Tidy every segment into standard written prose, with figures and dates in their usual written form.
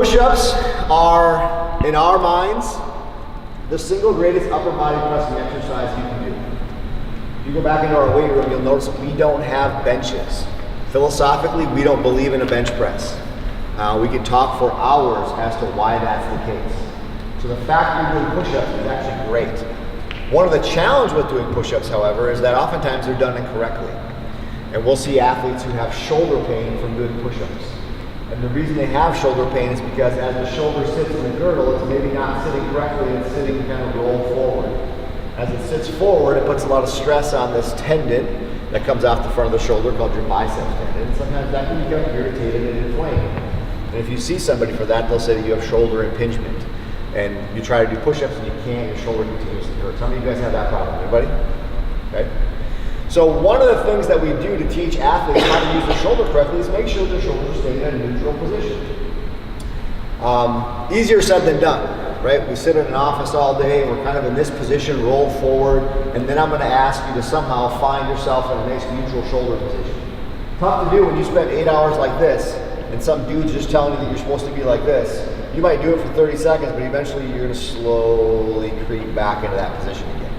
Push-ups are, in our minds, the single greatest upper body pressing exercise you can do. If you go back into our weight room, you'll notice we don't have benches. Philosophically, we don't believe in a bench press. We can talk for hours as to why that's the case. So the fact that you're doing push-ups is actually great. One of the challenges with doing push-ups, however, is that oftentimes they're done incorrectly. And we'll see athletes who have shoulder pain from doing push-ups. And the reason they have shoulder pain is because as the shoulder sits in the girdle, it's maybe not sitting correctly, it's sitting kind of rolled forward. As it sits forward, it puts a lot of stress on this tendon that comes off the front of the shoulder called your biceps tendon. And sometimes that can become irritated and inflamed. And if you see somebody for that, they'll say that you have shoulder impingement. And you try to do push-ups and you can't, your shoulder continuously hurts. How many of you guys have that problem? Anybody? Okay. So one of the things that we do to teach athletes how to use the shoulder correctly is make sure their shoulders are staying in a neutral position. Easier said than done, right? We sit in an office all day, we're kind of in this position, roll forward, and then I'm going to ask you to somehow find yourself in a nice neutral shoulder position. Tough to do when you spend 8 hours like this, and some dude's just telling you that you're supposed to be like this. You might do it for 30 seconds, but eventually you're going to slowly creep back into that position again.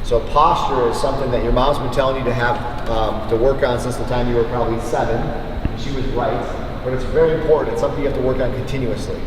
So posture is something that your mom's been telling you to have to work on since the time you were probably 7. And she was right, but it's very important. It's something you have to work on continuously.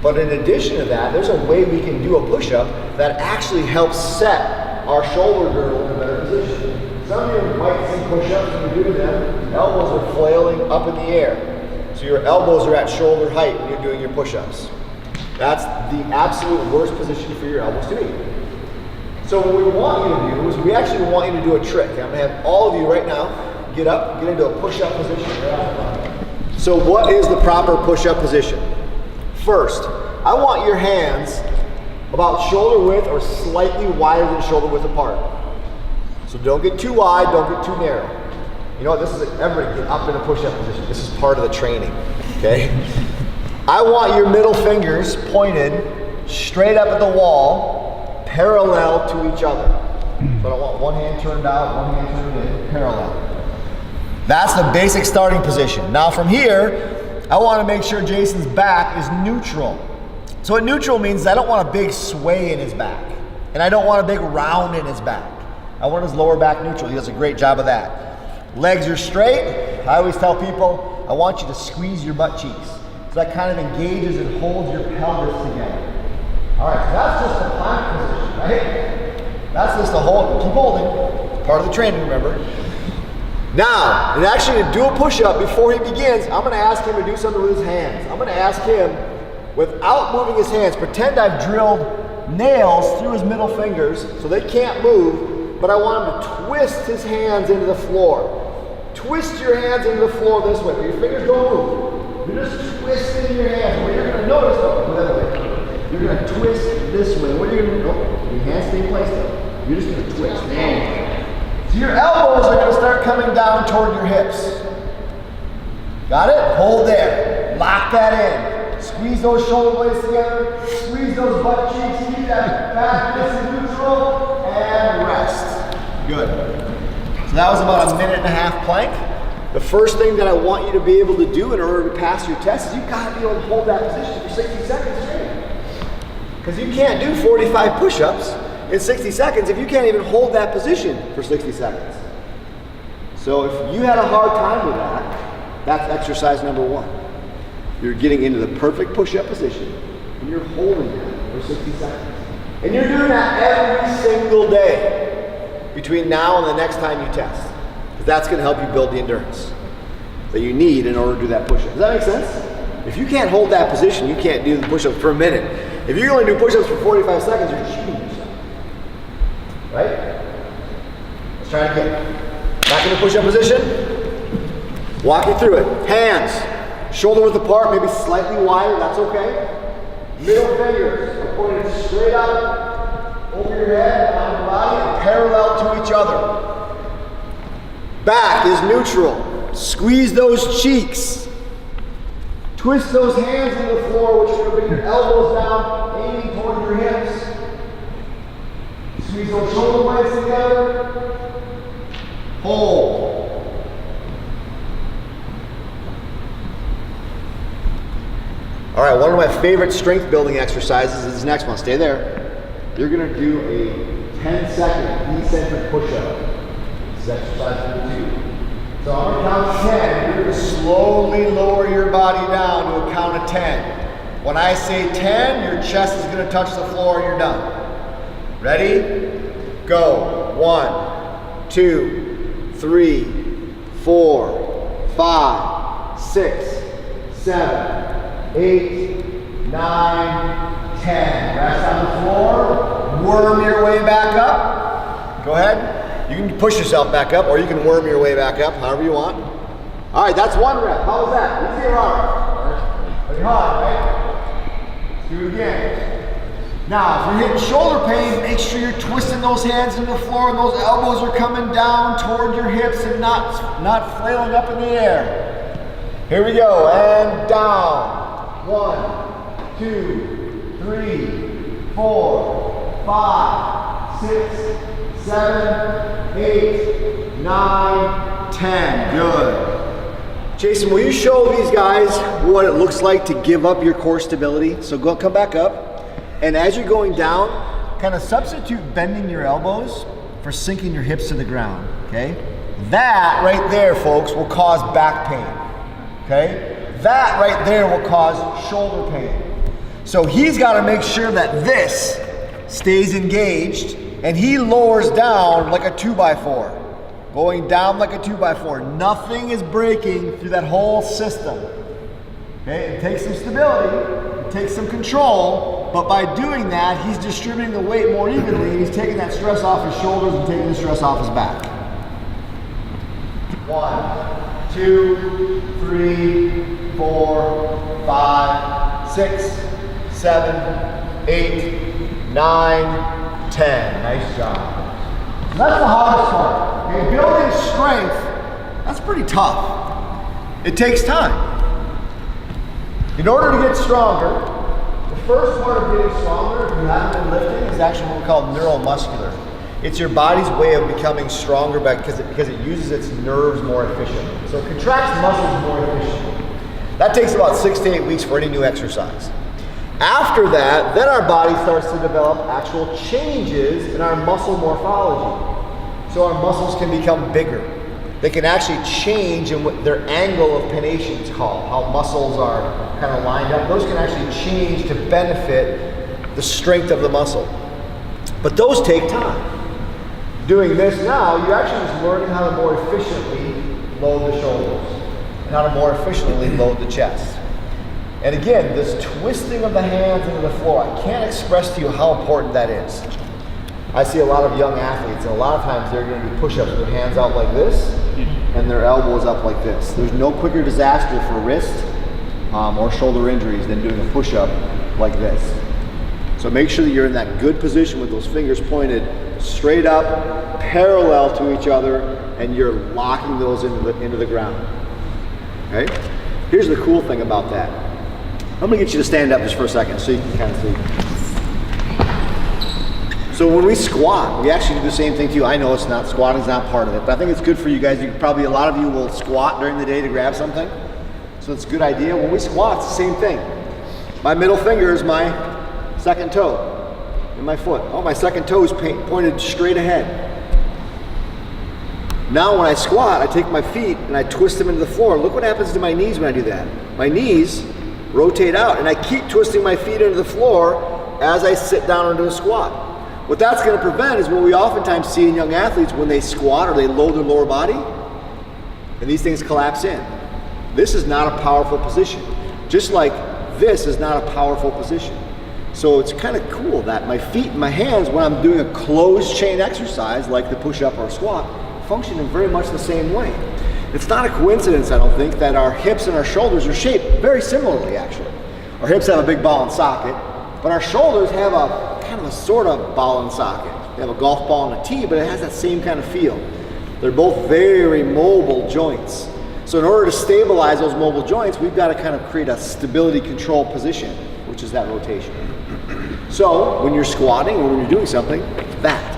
But in addition to that, there's a way we can do a push-up that actually helps set our shoulder girdle in a better position. Some of you might see push-ups when you're doing them, elbows are flailing up in the air. So your elbows are at shoulder height when you're doing your push-ups. That's the absolute worst position for your elbows to be. So what we want you to do is we actually want you to do a trick. I'm going to have all of you right now get up, get into a push-up position. So what is the proper push-up position? First, I want your hands about shoulder width or slightly wider than shoulder width apart. So don't get too wide, don't get too narrow. You know what, this is everybody get up in a push-up position. This is part of the training, okay? I want your middle fingers pointed straight up at the wall, parallel to each other. So I don't want one hand turned out, one hand turned in, parallel. That's the basic starting position. Now from here, I want to make sure Jason's back is neutral. So what neutral means is I don't want a big sway in his back, and I don't want a big round in his back. I want his lower back neutral. He does a great job of that. Legs are straight. I always tell people, I want you to squeeze your butt cheeks. So that kind of engages and holds your pelvis together. All right, so that's just the plank position, right? That's just the hold, keep holding. Part of the training, remember? Now, and actually to do a push-up before he begins, I'm gonna ask him to do something with his hands. I'm gonna ask him, without moving his hands, pretend I've drilled nails through his middle fingers so they can't move, but I want him to twist his hands into the floor. Twist your hands into the floor this way, but your fingers don't move. You're just twisting your hands. What you're gonna notice, oh, that way. You're going to twist this way. What are you going to do? Oh, your hands stay in place though. You're just going to twist. So your elbows are going to start coming down toward your hips. Got it? Hold there. Lock that in. Squeeze those shoulder blades together. Squeeze those butt cheeks. Keep that back nice and neutral. And rest. Good. So that was about a 1.5-minute plank. The first thing that I want you to be able to do in order to pass your test is you've got to be able to hold that position for 60 seconds straight. Because you can't do 45 push-ups in 60 seconds if you can't even hold that position for 60 seconds. So if you had a hard time with that, that's exercise number 1. You're getting into the perfect push-up position and you're holding that for 60 seconds. And you're doing that every single day between now and the next time you test. Because that's going to help you build the endurance that you need in order to do that push-up. Does that make sense? If you can't hold that position, you can't do the push-ups for a minute. If you only do push-ups for 45 seconds, you're cheating yourself. Right? Let's try it again. Back in the push-up position. Walk you through it. Hands, shoulder width apart, maybe slightly wider, that's okay. Middle fingers are pointed straight up, over your head, on your body, parallel to each other. Back is neutral. Squeeze those cheeks. Twist those hands into the floor, which is going to bring your elbows down, aiming toward your hips. Squeeze those shoulder blades together. Hold. All right, one of my favorite strength building exercises is this next one. Stay there. You're gonna do a 10-second eccentric push-up. This is exercise number 2. So I'm gonna count 10. You're gonna slowly lower your body down to a count of 10. When I say 10, your chest is gonna touch the floor and you're done. Ready? Go. 1, 2, 3, 4, 5, 6, 7, 8, 9, 10. Rest on the floor. Worm your way back up. Go ahead. You can push yourself back up, or you can worm your way back up, however you want. All right, that's 1 rep. How was that? Easy or hard? Pretty hard, right? Let's do it again. Now, if you're hitting shoulder pain, make sure you're twisting those hands into the floor and those elbows are coming down toward your hips and not flailing up in the air. Here we go, and down. 1, 2, 3, 4, 5, 6, 7, 8, 9, 10. Good. Jason, will you show these guys what it looks like to give up your core stability? So come back up. And as you're going down, kind of substitute bending your elbows for sinking your hips to the ground, okay? That right there, folks, will cause back pain, okay? That right there will cause shoulder pain. So he's got to make sure that this stays engaged and he lowers down like a 2x4. Going down like a 2x4. Nothing is breaking through that whole system. Okay, it takes some stability, it takes some control, but by doing that, he's distributing the weight more evenly and he's taking that stress off his shoulders and taking the stress off his back. 1, 2, 3, 4, 5, 6, 7, 8, 9, 10. Nice job. So that's the hardest part. Okay, building strength, that's pretty tough. It takes time. In order to get stronger, the first part of getting stronger, if you haven't been lifting, is actually what we call neuromuscular. It's your body's way of becoming stronger because it uses its nerves more efficiently. So it contracts muscles more efficiently. That takes about 6 to 8 weeks for any new exercise. After that, then our body starts to develop actual changes in our muscle morphology. So our muscles can become bigger. They can actually change in what their angle of pennation is called, how muscles are kind of lined up. Those can actually change to benefit the strength of the muscle. But those take time. Doing this now, you're actually just learning how to more efficiently load the shoulders and how to more efficiently load the chest. And again, this twisting of the hands into the floor, I can't express to you how important that is. I see a lot of young athletes, and a lot of times they're going to do push-ups with their hands out like this and their elbows up like this. There's no quicker disaster for wrist or shoulder injuries than doing a push-up like this. So make sure that you're in that good position with those fingers pointed straight up, parallel to each other, and you're locking those into the ground. Okay? Here's the cool thing about that. I'm going to get you to stand up just for a second so you can kind of see. So when we squat, we actually do the same thing too. I know squatting's not part of it, but I think it's good for you guys. Probably a lot of you will squat during the day to grab something. So it's a good idea. When we squat, it's the same thing. My middle finger is my second toe in my foot. Oh, my second toe is pointed straight ahead. Now when I squat, I take my feet and I twist them into the floor. Look what happens to my knees when I do that. My knees rotate out and I keep twisting my feet into the floor as I sit down into a squat. What that's going to prevent is what we oftentimes see in young athletes when they squat or they load their lower body and these things collapse in. This is not a powerful position. Just like this is not a powerful position. So it's kind of cool that my feet and my hands, when I'm doing a closed chain exercise like the push-up or squat, function in very much the same way. It's not a coincidence, I don't think, that our hips and our shoulders are shaped very similarly, actually. Our hips have a big ball and socket, but our shoulders have a kind of a sort of ball and socket. They have a golf ball and a tee, but it has that same kind of feel. They're both very mobile joints. So in order to stabilize those mobile joints, we've got to kind of create a stability control position, which is that rotation. So when you're squatting or when you're doing something, that.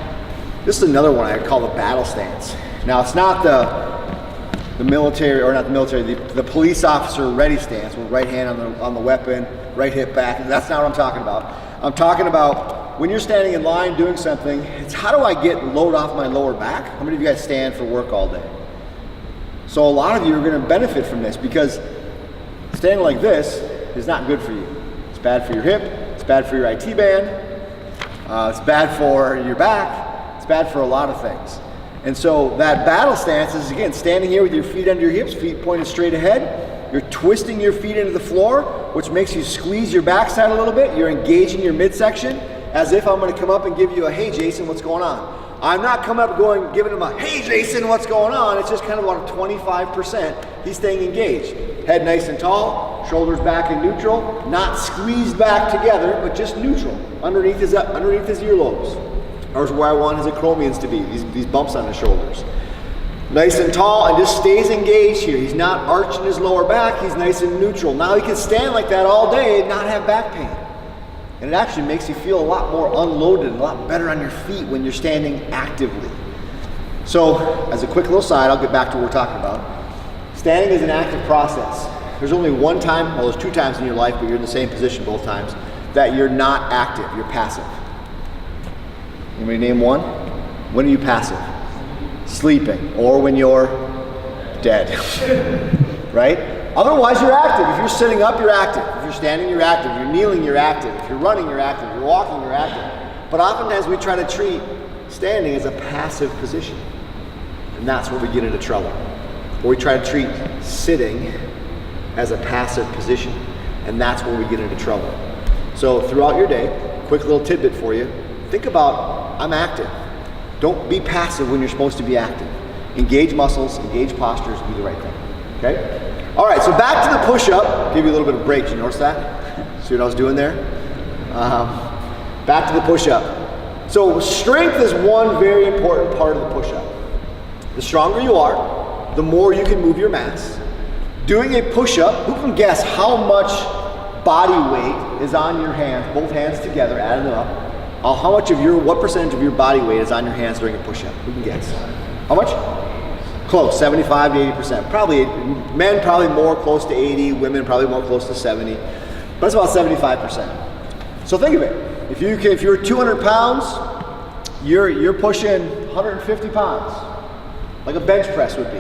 This is another one I call the battle stance. Now it's not the the military, or not the military, the police officer ready stance with right hand on the weapon, right hip back. That's not what I'm talking about. I'm talking about when you're standing in line doing something, it's how do I get load off my lower back? How many of you guys stand for work all day? So a lot of you are going to benefit from this because standing like this is not good for you. It's bad for your hip, it's bad for your IT band, it's bad for your back, it's bad for a lot of things. And so that battle stance is, again, standing here with your feet under your hips, feet pointed straight ahead. You're twisting your feet into the floor, which makes you squeeze your backside a little bit. You're engaging your midsection as if I'm going to come up and give you a, hey, Jason, what's going on? I'm not coming up giving him a, hey, Jason, what's going on? It's just kind of about a 25%. He's staying engaged. Head nice and tall, shoulders back and neutral, not squeezed back together, but just neutral, underneath his earlobes. Or where I want his acromions to be, these bumps on his shoulders. Nice and tall and just stays engaged here. He's not arching his lower back, he's nice and neutral. Now he can stand like that all day and not have back pain. And it actually makes you feel a lot more unloaded and a lot better on your feet when you're standing actively. So, as a quick little side, I'll get back to what we're talking about. Standing is an active process. There's only one time, well, there's two times in your life, but you're in the same position both times, that you're not active, you're passive. Anybody name one? When are you passive? Sleeping, or when you're dead, right? Otherwise, you're active. If you're sitting up, you're active. If you're standing, you're active. If you're kneeling, you're active. If you're running, you're active. If you're walking, you're active. But oftentimes we try to treat standing as a passive position. And that's where we get into trouble. Or we try to treat sitting as a passive position. And that's where we get into trouble. So throughout your day, quick little tidbit for you. Think about, I'm active. Don't be passive when you're supposed to be active. Engage muscles, engage postures, do the right thing. Okay? All right, so back to the push-up. Give you a little bit of break. Did you notice that? See what I was doing there? Back to the push-up. So strength is one very important part of the push-up. The stronger you are, the more you can move your mass. Doing a push-up, who can guess how much body weight is on your hands, both hands together, adding them up? What percentage of your body weight is on your hands during a push-up? Who can guess? How much? Close, 75 to 80%. Probably, men probably more close to 80, women probably more close to 70, but it's about 75%. So think of it. If you're 200 pounds, you're pushing 150 pounds, like a bench press would be.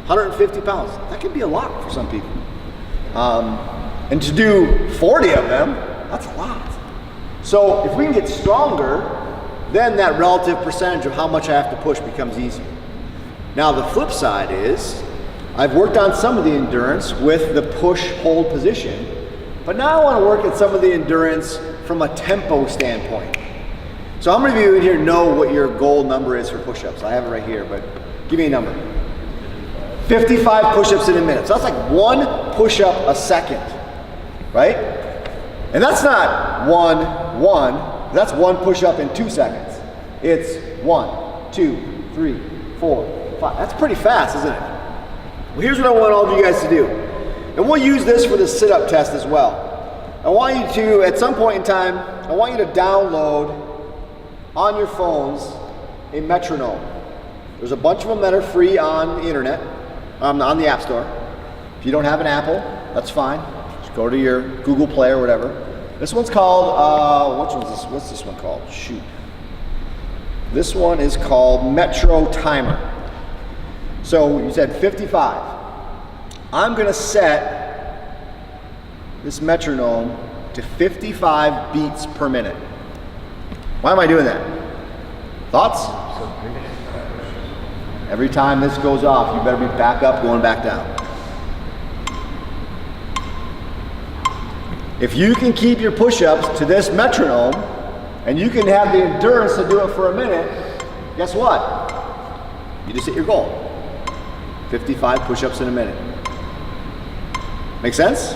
150 pounds, that can be a lot for some people. And to do 40 of them, that's a lot. So if we can get stronger, then that relative percentage of how much I have to push becomes easier. Now the flip side is, I've worked on some of the endurance with the push-hold position, but now I want to work at some of the endurance from a tempo standpoint. So how many of you in here know what your goal number is for push-ups? I have it right here, but give me a number. 55 push-ups in a minute. So that's like one push-up a second, right? And that's not one, that's one push-up in 2 seconds. It's 1, 2, 3, 4, 5. That's pretty fast, isn't it? Well, here's what I want all of you guys to do. And we'll use this for the sit-up test as well. I want you to, at some point in time, I want you to download on your phones a metronome. There's a bunch of them that are free on the internet, on the App Store. If you don't have an Apple, that's fine. Just go to your Google Play or whatever. This one's called, what's this one called? Shoot. This one is called Metro Timer. So you said 55. I'm gonna set this metronome to 55 beats per minute. Why am I doing that? Thoughts? Every time this goes off, you better be back up, going back down. If you can keep your push-ups to this metronome, and you can have the endurance to do it for a minute, guess what? You just hit your goal. 55 push-ups in a minute. Make sense?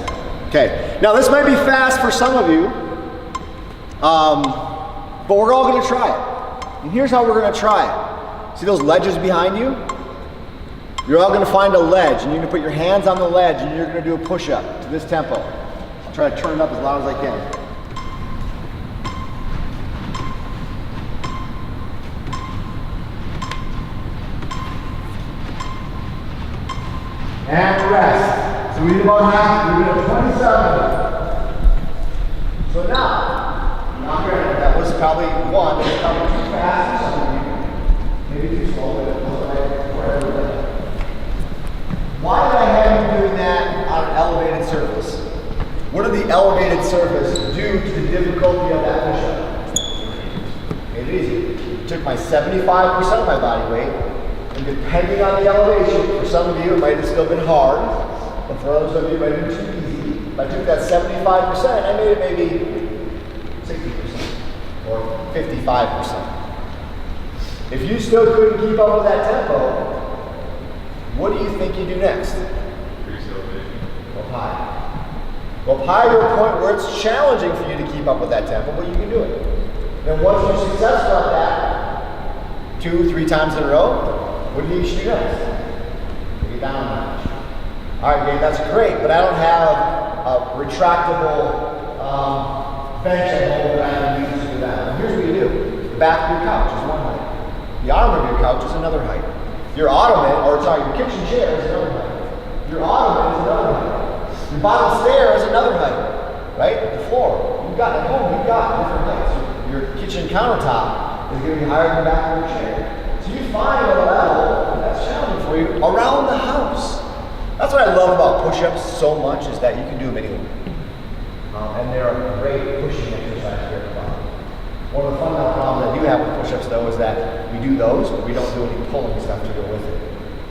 Okay. Now this might be fast for some of you, but we're all gonna try it. And here's how we're gonna try it. See those ledges behind you? You're all gonna find a ledge, and you're gonna put your hands on the ledge, and you're gonna do a push-up to this tempo. I'll try to turn it up as loud as I can. And rest. So we did about half, we did 27. So now granted, that was probably one, that was probably too fast for some of you. Maybe too slow, but it was like whatever. Why did I have you doing that on an elevated surface? What did the elevated surface do to the difficulty of that push-up? Made it easy. Took my 75% of my body weight, and depending on the elevation, for some of you it might have still been hard, but for others of you it might have been too easy. If I took that 75%, I made it maybe 60% or 55%. If you still couldn't keep up with that tempo, what do you think you do next? Increase elevation. Go up high. Go up high to a point where it's challenging for you to keep up with that tempo, but you can do it. Then once you're successful at that, 2-3 times in a row, what do you should do next? Get down a notch. All right, Dave, that's great, but I don't have a retractable bench at home that I can use to do that. And here's what you do. The back of your couch is one height. The arm of your couch is another height. Your ottoman, or sorry, your kitchen chair is another height. Your ottoman is another height. Your bottom stair is another height, right? The floor. You've got at home, you've got different heights. Your kitchen countertop is going to be higher than the back of your chair. So you find a level that's challenging for you around the house. That's what I love about push-ups so much, is that you can do them anywhere. And they're a great pushing exercise for your body. One of the fundamental problems that you have with push-ups, though, is that we do those, but we don't do any pulling stuff to go with it.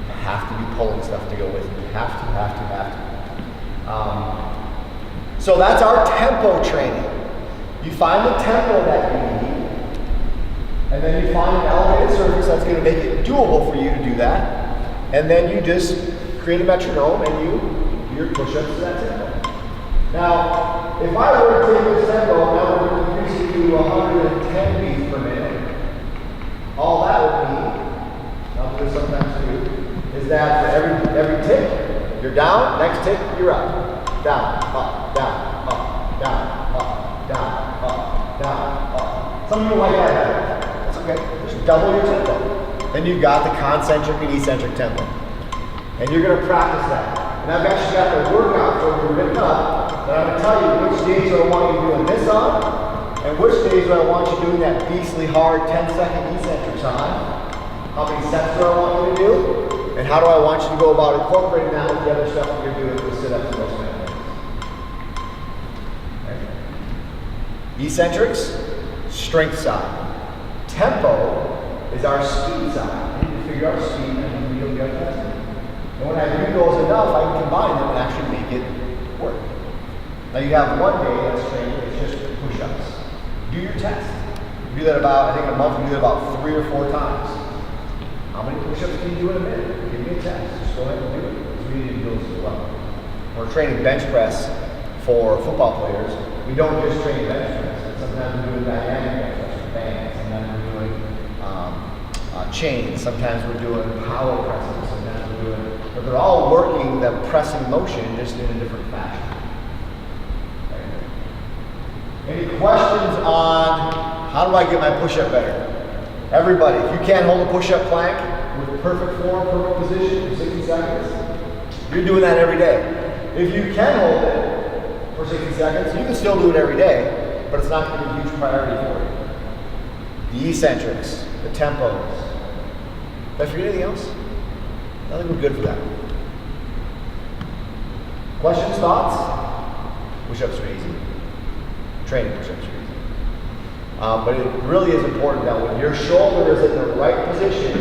You have to do pulling stuff to go with it. You have to. So that's our tempo training. You find the tempo that you need, and then you find an elevated surface that's going to make it doable for you to do that, and then you just create a metronome and you do your push-ups to that tempo. Now, if I were to take this tempo and I were to increase it to 110 beats per minute, all that would mean, I'll do this sometimes too, is that for every tick, you're down, next tick, you're up. Down, up, down, up, down, up, down, up, down, up. Some people like that better. That's okay. Just double your tempo. Then you've got the concentric and eccentric tempo. And you're going to practice that. And I've actually got the workout for you written up, that I'm going to tell you which days do I want you doing this on, and which days do I want you doing that beastly hard 10-second eccentrics on. How many sets do I want you to do, and how do I want you to go about incorporating that with the other stuff that you're doing with sit-ups and those kind of things. Okay. Eccentrics, strength side. Tempo is our speed side. You need to figure out speed and you'll get that. And when I do those enough, I can combine them and actually make it work. Now you have one day that's training, it's just push-ups. Do your test. You do that about, I think in a month, you do that about 3 or 4 times. How many push-ups can you do in a minute? Give me a test. Just go ahead and do it. Because we need to do those as well. We're training bench press for football players. We don't just train bench press. Sometimes we're doing dynamic bench press with bands. Sometimes we're doing chains. Sometimes we're doing power presses. Sometimes we're doing, but they're all working the pressing motion just in a different fashion. Any questions on how do I get my push-up better? Everybody, if you can't hold a push-up plank with perfect form, perfect position for 60 seconds, you're doing that every day. If you can hold it for 60 seconds, you can still do it every day, but it's not going to be a huge priority for you. The eccentrics, the tempos. Did I forget anything else? I think we're good for that. Questions, thoughts? Push-ups are easy. Training push-ups are easy. But it really is important that when your shoulder is in the right position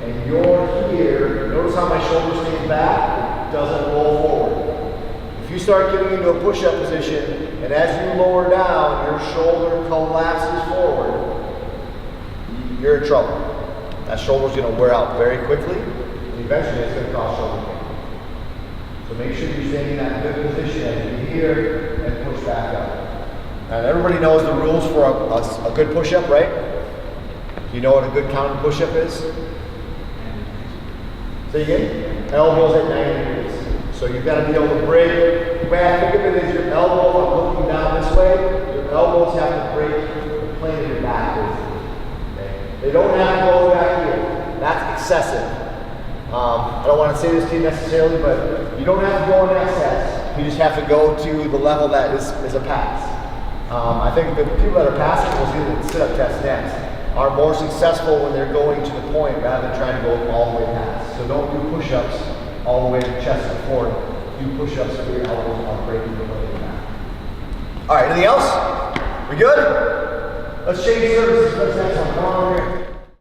and you're here, notice how my shoulder stays back, it doesn't roll forward. If you start getting into a push-up position and as you lower down, your shoulder collapses forward, you're in trouble. That shoulder's going to wear out very quickly, and eventually it's going to cause shoulder pain. So make sure you're staying in that good position as you here and push back up. And everybody knows the rules for a good push-up, right? You know what a good counted push-up is? Say again? Elbows at 90 degrees. So you've got to be able to break. The way I think of it is your elbow, I'm looking down this way, your elbows have to break the plane of your back. Okay? They don't have to go back here. That's excessive. I don't want to say this to you necessarily, but you don't have to go in excess. You just have to go to the level that is a pass. I think the people that are passing, we'll see the sit-up test next, are more successful when they're going to the point rather than trying to go all the way past. So don't do push-ups all the way to chest and forward. Do push-ups with your elbows on breaking the leg back. All right, anything else? We good? Let's change services. Let's next one. Come on over here.